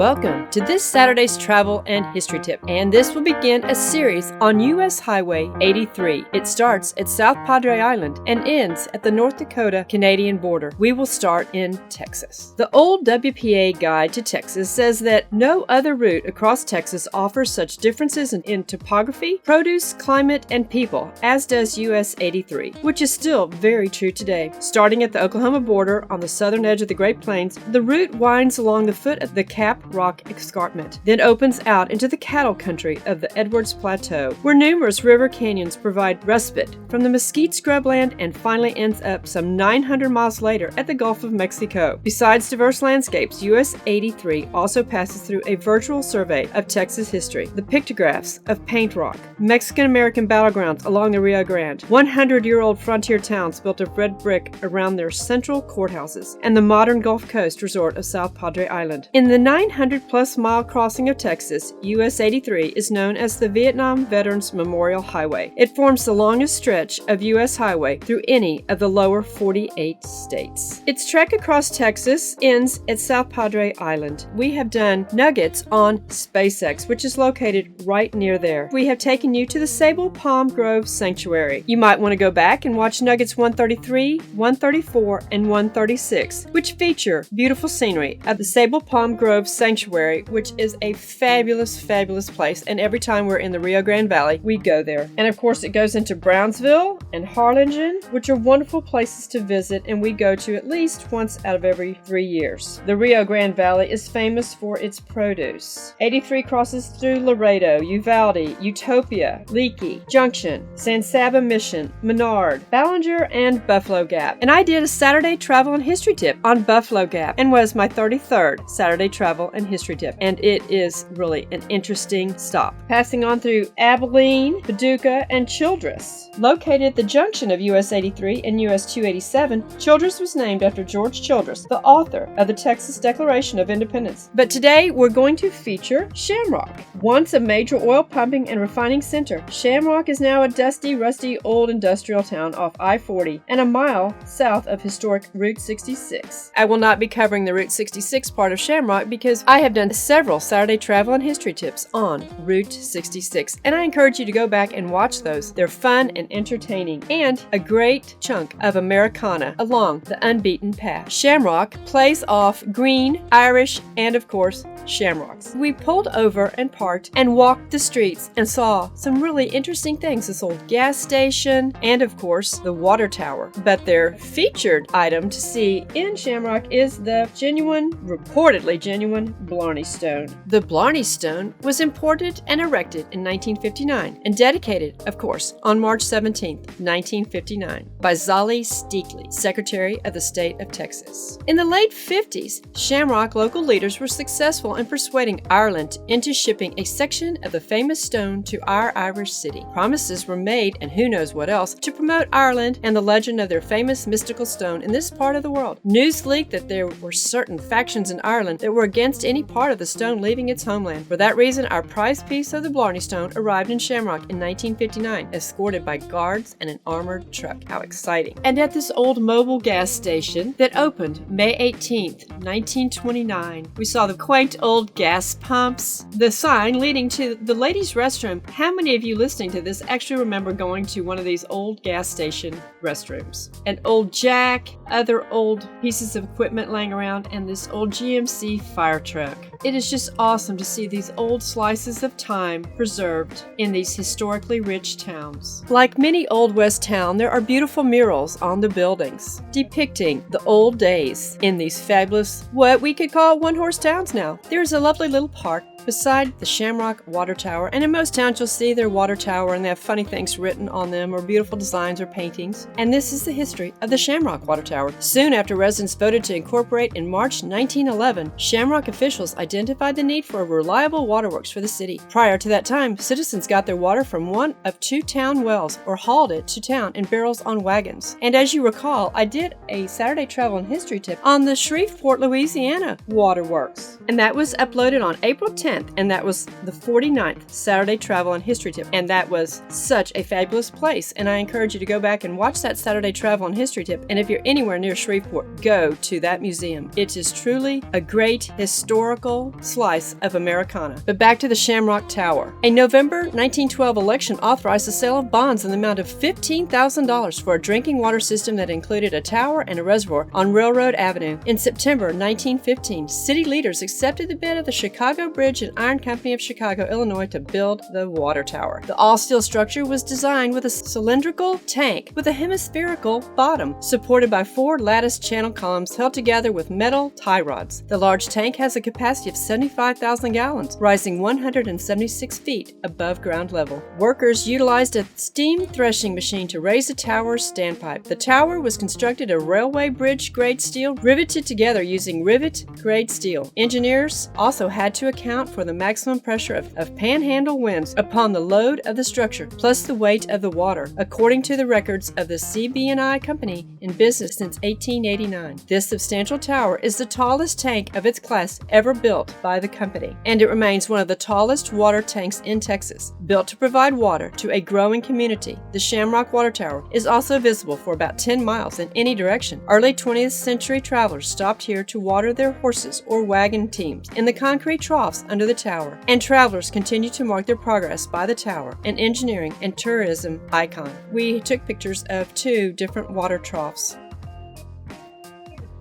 Welcome to this Saturday's Travel and History Tip, and this will begin a series on U.S. Highway 83. It starts at South Padre Island and ends at the North Dakota Canadian border. We will start in Texas. The old WPA Guide to Texas says that no other route across Texas offers such differences in topography, produce, climate, and people as does US 83, which is still very true today. Starting at the Oklahoma border on the southern edge of the Great Plains, the route winds along the foot of the Cap Rock Escarpment, then opens out into the cattle country of the Edwards Plateau, where numerous river canyons provide respite from the mesquite scrubland and finally ends up some 900 miles later at the Gulf of Mexico. Besides diverse landscapes, US 83 also passes through a virtual survey of Texas history, the pictographs of Paint Rock, Mexican-American battlegrounds along the Rio Grande, 100-year-old frontier towns built of red brick around their central courthouses, and the modern Gulf Coast resort of South Padre Island. In the 900-plus mile crossing of Texas, US 83 is known as the Vietnam Veterans Memorial Highway. It forms the longest stretch of US highway through any of the lower 48 states. Its trek across Texas ends at South Padre Island. We have done nuggets on SpaceX, which is located right near there. We have taken you to the Sable Palm Grove Sanctuary. You might want to go back and watch nuggets 133, 134, and 136, which feature beautiful scenery at the Sable Palm Grove Sanctuary, which is a fabulous, fabulous place. And every time we're in the Rio Grande Valley, we go there. And of course, it goes into Brownsville and Harlingen, which are wonderful places to visit, and we go to at least once out of every 3 years. The Rio Grande Valley is famous for its produce. 83 crosses through Laredo, Uvalde, Utopia, Leakey, Junction, San Saba Mission, Menard, Ballinger, and Buffalo Gap. And I did a Saturday travel and history tip on Buffalo Gap and was my 33rd Saturday travel and history tip. And it is really an interesting stop. Passing on through Abilene, Paducah, and Childress. Located at the junction of US 83 and US 287, Childress was named after George Childress, the author of the Texas Declaration of Independence. But today we're going to feature Shamrock. Once a major oil pumping and refining center, Shamrock is now a dusty, rusty, old industrial town off I-40 and a mile south of historic Route 66. I will not be covering the Route 66 part of Shamrock because I have done several Saturday travel and history tips on Route 66, and I encourage you to go back and watch those. They're fun and entertaining, and a great chunk of Americana along the unbeaten path. Shamrock plays off green, Irish, and of course, shamrocks. We pulled over and parked and walked the streets and saw some really interesting things. This old gas station and of course the water tower. But their featured item to see in Shamrock is the reportedly genuine Blarney Stone. The Blarney Stone was imported and erected in 1959 and dedicated, of course, on March 17, 1959 by Zollie Steakley, Secretary of the State of Texas. In the late 50s, Shamrock local leaders were successful in persuading Ireland into shipping a section of the famous stone to our Irish city. Promises were made, and who knows what else, to promote Ireland and the legend of their famous mystical stone in this part of the world. News leaked that there were certain factions in Ireland that were against any part of the stone leaving its homeland. For that reason, our prized piece of the Blarney Stone arrived in Shamrock in 1959, escorted by guards and an armored truck. How exciting. And at this old mobile gas station that opened May 18th, 1929, we saw the quaint old gas pumps, the sign leading to the ladies' restroom. How many of you listening to this actually remember going to one of these old gas station restrooms? An old jack, other old pieces of equipment laying around, and this old GMC fire truck. It is just awesome to see these old slices of time preserved in these historically rich towns. Like many Old West towns, there are beautiful murals on the buildings depicting the old days in these fabulous, what we could call one-horse towns now. There's a lovely little park beside the Shamrock Water Tower, and in most towns you'll see their water tower and they have funny things written on them or beautiful designs or paintings. And this is the history of the Shamrock Water Tower. Soon after residents voted to incorporate in March 1911, Shamrock officials identified the need for a reliable waterworks for the city. Prior to that time, citizens got their water from one of two town wells or hauled it to town in barrels on wagons. And as you recall, I did a Saturday travel and history tip on the Shreveport, Louisiana waterworks, and that was uploaded on April 10th 10th, and that was the 49th Saturday Travel and History Tip. And that was such a fabulous place, and I encourage you to go back and watch that Saturday Travel and History Tip. And if you're anywhere near Shreveport, go to that museum. It is truly a great historical slice of Americana. But back to the Shamrock Tower. A November 1912 election authorized the sale of bonds in the amount of $15,000 for a drinking water system that included a tower and a reservoir on Railroad Avenue. In September 1915, city leaders accepted the bid of the Chicago Bridge and Iron Company of Chicago, Illinois to build the water tower. The all-steel structure was designed with a cylindrical tank with a hemispherical bottom, supported by 4 lattice channel columns held together with metal tie rods. The large tank has a capacity of 75,000 gallons, rising 176 feet above ground level. Workers utilized a steam threshing machine to raise the tower's standpipe. The tower was constructed of railway bridge grade steel riveted together using rivet grade steel. Engineers also had to account for the maximum pressure of panhandle winds upon the load of the structure, plus the weight of the water, according to the records of the CB&I Company in business since 1889. This substantial tower is the tallest tank of its class ever built by the company, and it remains one of the tallest water tanks in Texas. Built to provide water to a growing community, the Shamrock Water Tower is also visible for about 10 miles in any direction. Early 20th century travelers stopped here to water their horses or wagon teams in the concrete troughs under the tower, and travelers continue to mark their progress by the tower, an engineering and tourism icon. We took pictures of 2 different water troughs.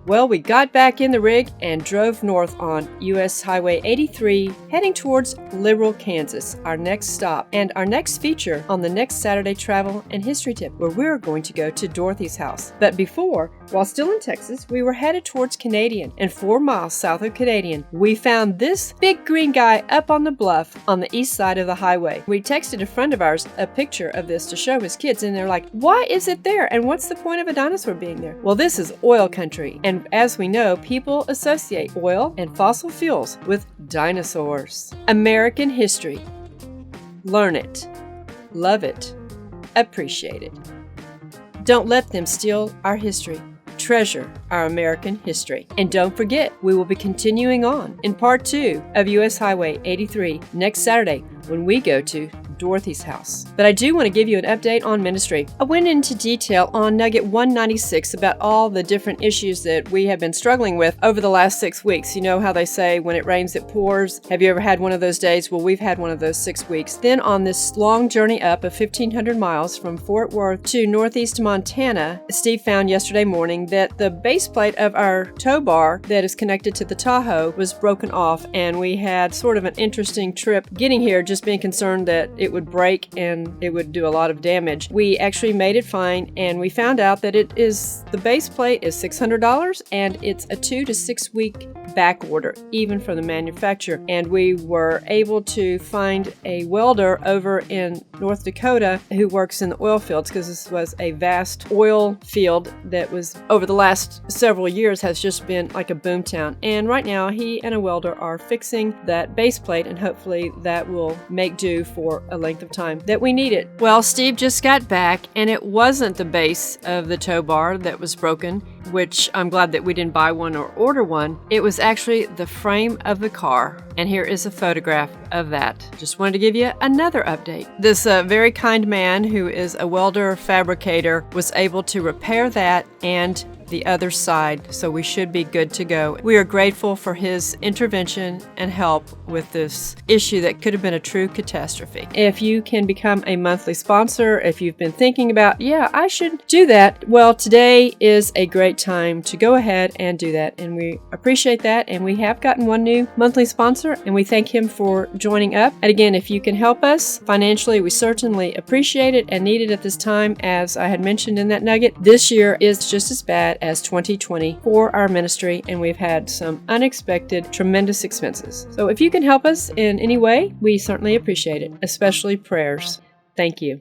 Well, we got back in the rig and drove north on U.S. Highway 83, heading towards Liberal, Kansas, our next stop, and our next feature on the next Saturday Travel and History Tip, where we're going to go to Dorothy's house. But before, while still in Texas, we were headed towards Canadian, and 4 miles south of Canadian, we found this big green guy up on the bluff on the east side of the highway. We texted a friend of ours a picture of this to show his kids, and they're like, "Why is it there? And what's the point of a dinosaur being there?" Well, this is oil country, and as we know, people associate oil and fossil fuels with dinosaurs. American history. Learn it, love it, appreciate it. Don't let them steal our history. Treasure our American history. And don't forget, we will be continuing on in part 2 of U.S. Highway 83 next Saturday when we go to Dorothy's house. But I do want to give you an update on ministry. I went into detail on Nugget 196 about all the different issues that we have been struggling with over the last 6 weeks. You know how they say when it rains it pours. Have you ever had one of those days? Well, we've had one of those 6 weeks. Then on this long journey up of 1,500 miles from Fort Worth to northeast Montana, Steve found yesterday morning that the base plate of our tow bar that is connected to the Tahoe was broken off, and we had sort of an interesting trip getting here, just being concerned that it would break and it would do a lot of damage. We actually made it fine, and we found out that the base plate is $600, and it's a 2 to 6 week back order, even from the manufacturer. And we were able to find a welder over in North Dakota who works in the oil fields, because this was a vast oil field that was, over the last several years, has just been like a boomtown. And right now, he and a welder are fixing that base plate, and hopefully that will make do for a length of time that we need it. Well, Steve just got back, and it wasn't the base of the tow bar that was broken, which I'm glad that we didn't buy one or order one. It was actually the frame of the car, and here is a photograph of that. Just wanted to give you another update. This very kind man who is a welder fabricator was able to repair that and the other side, so we should be good to go. We are grateful for his intervention and help with this issue that could have been a true catastrophe. If you can become a monthly sponsor, if you've been thinking about, yeah, I should do that, well, today is a great time to go ahead and do that, and we appreciate that. And we have gotten one new monthly sponsor, and we thank him for joining up. And again, if you can help us financially, we certainly appreciate it and need it at this time. As I had mentioned in that nugget, this year is just as bad as 2020 for our ministry, and we've had some unexpected, tremendous expenses. So if you can help us in any way, we certainly appreciate it, especially prayers. Thank you.